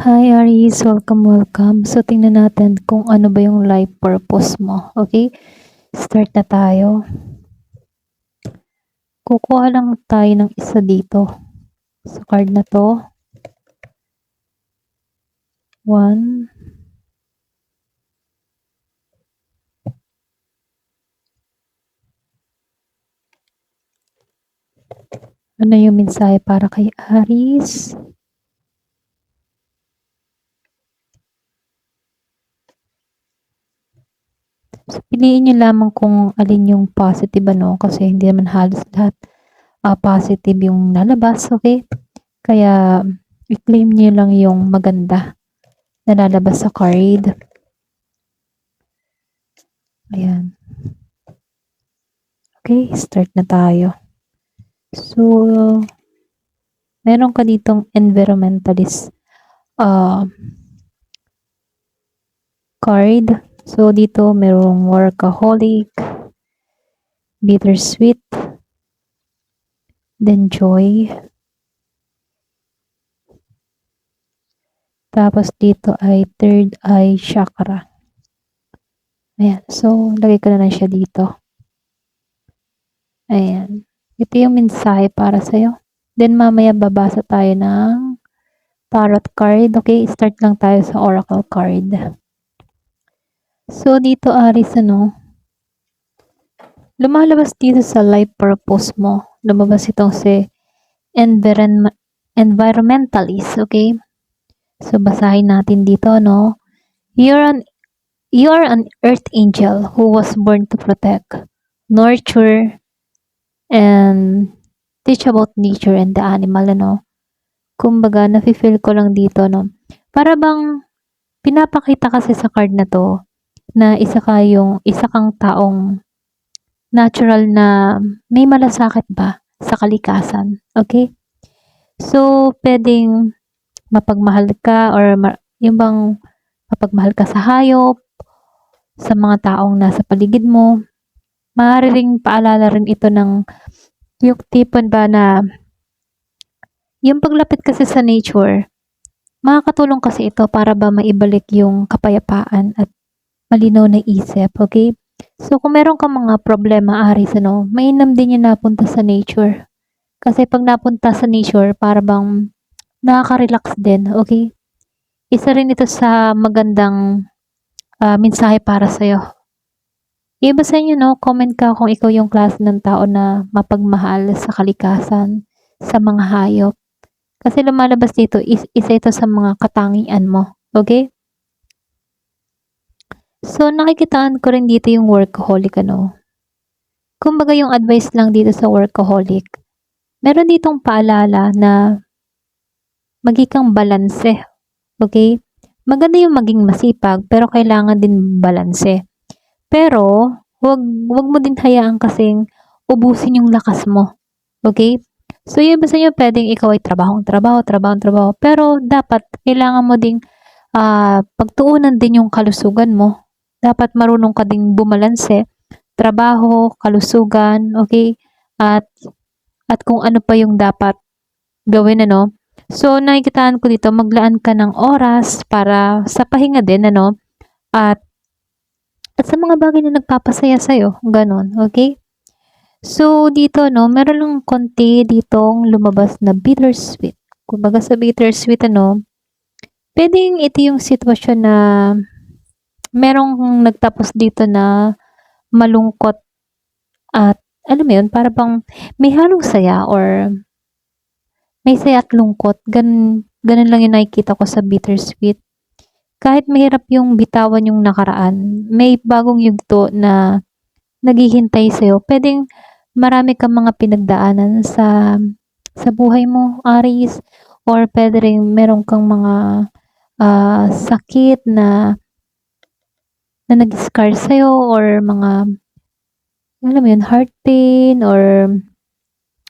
Hi Aries, welcome. So tingnan natin kung ano ba yung life purpose mo. Okay? Start na tayo. Kukuha lang tayo ng isa dito. Sa card na to. 1. Ano yung mensahe para kay Aries? So, piliin nyo lamang kung alin yung positive kasi hindi naman halos lahat positive yung lalabas, okay? Kaya i-claim nyo lang yung maganda na lalabas sa card. Ayan. Okay, start na tayo. So, meron ka ditong environmentalist card. So, dito merong workaholic, bittersweet, then joy. Tapos dito ay third eye chakra. Ayan. So, lagay ko na lang siya dito. Ayan. Ito yung mensahe para sa'yo. Then, mamaya babasa tayo ng tarot card. Okay, start lang tayo sa oracle card. So, dito Aries, lumalabas dito sa life purpose mo. Lumabas itong si environmentalist, okay? So, basahin natin dito, You are an earth angel who was born to protect, nurture, and teach about nature and the animal, Kumbaga, nafe-feel ko lang dito, Para bang pinapakita kasi sa card na to na isa kang taong natural na may malasakit ba sa kalikasan. Okay? So, pwedeng mapagmahal ka or yung bang mapagmahal ka sa hayop, sa mga taong nasa paligid mo. Maaari ring paalala rin ito ng yung tipon ba na yung paglapit kasi sa nature, makakatulong kasi ito para ba maibalik yung kapayapaan at malinaw na isip, okay? So, kung meron kang mga problema, Aris, mainam din yung napunta sa nature. Kasi pag napunta sa nature, para bang nakaka-relax din, okay? Isa rin ito sa magandang mensahe para sa'yo. Iba sa inyo, comment ka kung ikaw yung klase ng tao na mapagmahal sa kalikasan, sa mga hayop. Kasi lumalabas dito, isa ito sa mga katangian mo, okay? So, nakikitaan ko rin dito yung workaholic, Kumbaga yung advice lang dito sa workaholic, meron ditong paalala na maging balanse, okay? Maganda yung maging masipag, pero kailangan din balanse. Pero, wag mo din hayaan kasing ubusin yung lakas mo, okay? So, yung iba sa inyo, pwedeng ikaw ay trabaho. Pero, dapat, kailangan mo ding pagtuunan din yung kalusugan mo. Dapat marunong ka ding bumalanse. Trabaho, kalusugan, okay? At kung ano pa yung dapat gawin, So, nakikitaan ko dito, maglaan ka ng oras para sa pahinga din, At sa mga bagay na nagpapasaya sa'yo, ganon, okay? So, dito, meron lang konti ditong lumabas na bittersweet. Kumbaga sa bittersweet, pwedeng ito yung sitwasyon na merong nagtapos dito na malungkot at alam mo yun, para bang may halong saya or may saya at lungkot. Ganun lang yung nakikita ko sa bittersweet. Kahit mahirap yung bitawan yung nakaraan, may bagong yugto na naghihintay sa'yo. Pwedeng marami kang mga pinagdaanan sa buhay mo, Aries, or pwede rin meron kang mga sakit na nag-scar sa'yo or mga, alam mo yun, heart pain or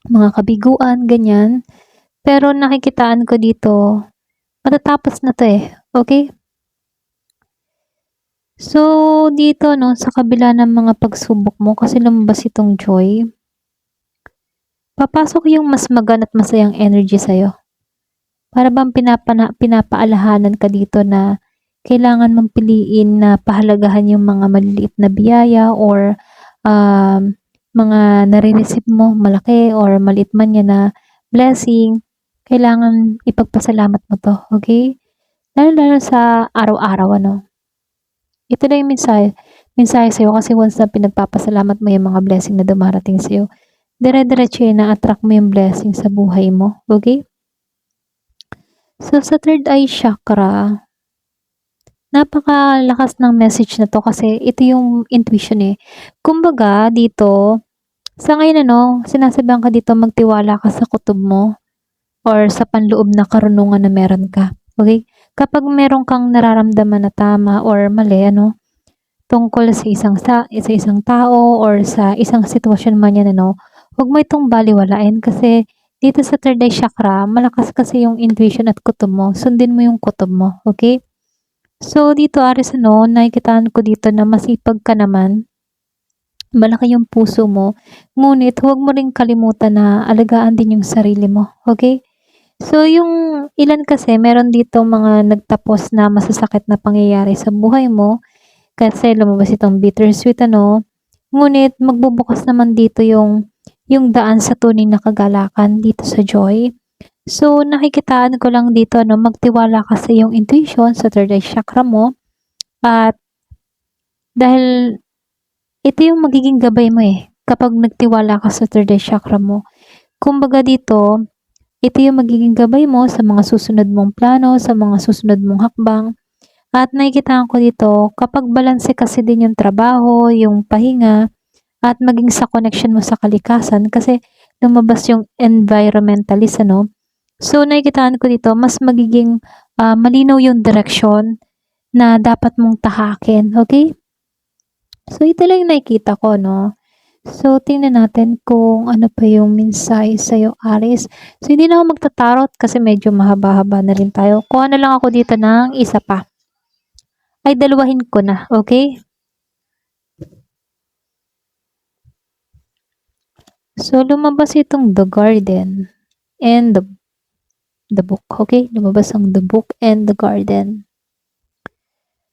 mga kabiguan, ganyan. Pero nakikitaan ko dito, matatapos na to okay? So, dito, sa kabila ng mga pagsubok mo, kasi lumabas itong joy, papasok yung mas magaan at masayang energy sa'yo. Para bang pinapaalahanan ka dito na kailangan mong piliin na pahalagahan yung mga maliliit na biyaya or mga nare-receive mo, malaki or maliit man yan na blessing, kailangan ipagpasalamat mo 'to, okay? Lalo-lalo sa araw-araw ano. Ito na yung mensahe sa'yo kasi once na pinagpapasalamat mo yung mga blessing na dumarating sa'yo, dire-diretso yun na-attract mo yung blessing sa buhay mo, okay? So, sa third eye chakra, napakalakas ng message na 'to kasi ito yung intuition, eh. Kumbaga dito, sa ngayon ano, sinasabihan ka dito magtiwala ka sa kutob mo or sa panloob na karunungan na meron ka, okay? Kapag meron kang nararamdaman na tama or mali ano, tungkol sa isang tao or sa isang sitwasyon man yan ano, huwag mo itong balewalain kasi dito sa third eye chakra, malakas kasi yung intuition at kutob mo. Sundin mo yung kutob mo, okay? So, dito Aries ano, nakikitaan ko dito na masipag ka naman, malaki yung puso mo, ngunit huwag mo ring kalimutan na alagaan din yung sarili mo, okay? So, yung ilan kasi meron dito mga nagtapos na masasakit na pangyayari sa buhay mo kasi lumabas itong bittersweet ano, ngunit magbubukas naman dito yung daan sa tunay na kagalakan dito sa joy. So, nakikitaan ko lang dito no, magtiwala ka sa iyong intuition sa third eye chakra mo at dahil ito yung magiging gabay mo eh kapag nagtiwala ka sa third eye chakra mo. Kumbaga dito, ito yung magiging gabay mo sa mga susunod mong plano, sa mga susunod mong hakbang. At nakikitaan ko dito, kapag balanse kasi din yung trabaho, yung pahinga, at maging sa connection mo sa kalikasan kasi lumabas yung environmentalist ano. So nakikitaan ko dito, mas magiging malinaw yung direction na dapat mong tahakin, okay? So ito lang yung nakikita ko, no? So tingnan natin kung ano pa yung mensahe sa'yo, Aries. So hindi na ako magtatarot kasi medyo mahaba-haba na rin tayo. Kuha na lang ako dito ng isa pa. Ay, dalawahin ko na, okay? So, lumabas itong The Garden and the Book, okay? Lumabas ang The Book and the Garden.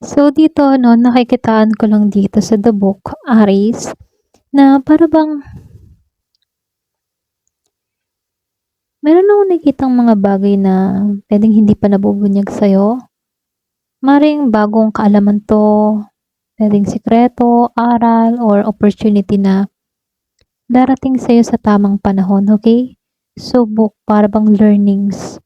So, dito, no, nakikitaan ko lang dito sa The Book, Aries, na para bang meron akong nakikitang mga bagay na pwedeng hindi pa nabubunyag sa'yo. Maring bagong kaalaman to, pwedeng sikreto, aral, or opportunity na darating sa'yo sa tamang panahon, okay? So, book, para bang learnings.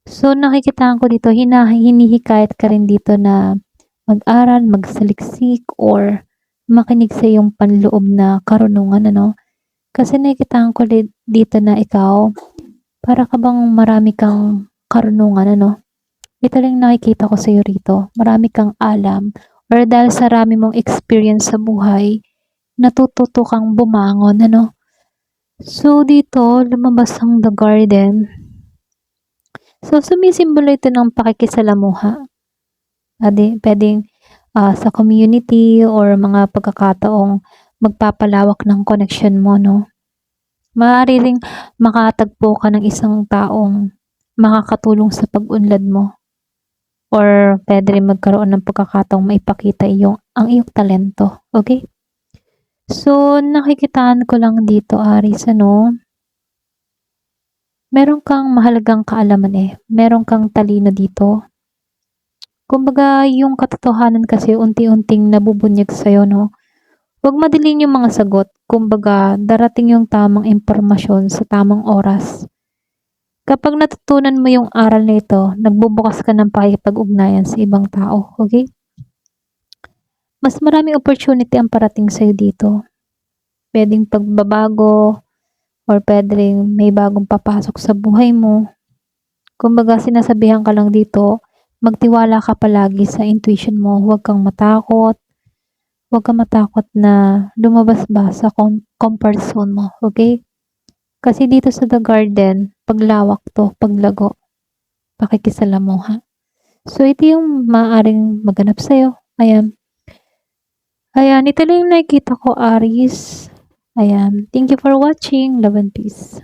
So, nakikitaan ko dito, hinihikayat ka rin dito na mag-aral, magsaliksik, or makinig sa iyong panloob na karunungan, ano? Kasi nakikitaan ko dito na ikaw, para ka bang marami kang karunungan, ano? Ito lang nakikita ko sa'yo rito. Marami kang alam, or dahil sa rami mong experience sa buhay, natututo kang bumangon, ano? So, dito, lumabas ang The Garden. So, sumisimbolo ito ng pakikisalamuha. Pwedeng sa community or mga pagkakataong magpapalawak ng connection mo, no? Maaari ring makatagpo ka ng isang taong makakatulong sa pag-unlad mo. Or pwede rin magkaroon ng pagkakataong maipakita ang iyong talento. Okay? So, nakikitaan ko lang dito, Aries, ano? Meron kang mahalagang kaalaman eh. Meron kang talino dito. Kumbaga, yung katotohanan kasi unti-unting nabubunyag sa'yo, no? Huwag madilin yung mga sagot. Kumbaga, darating yung tamang impormasyon sa tamang oras. Kapag natutunan mo yung aral na ito, nagbubukas ka ng pakikipag-ugnayan sa ibang tao, okay? Mas maraming opportunity ang parating sa'yo dito. Pwedeng pagbabago, or pwedeng may bagong papasok sa buhay mo. Kumbaga, sinasabihan ka lang dito, magtiwala ka palagi sa intuition mo. Huwag kang matakot. Huwag kang matakot na lumabas ba sa comfort zone mo, okay? Kasi dito sa The Garden, paglawak to, paglago, pakikisalamuha. So, ito yung maaaring maganap sa'yo. Ayan. Ayan, ito lang yung nakikita ko, Aries. Ayan. Thank you for watching. Love and peace.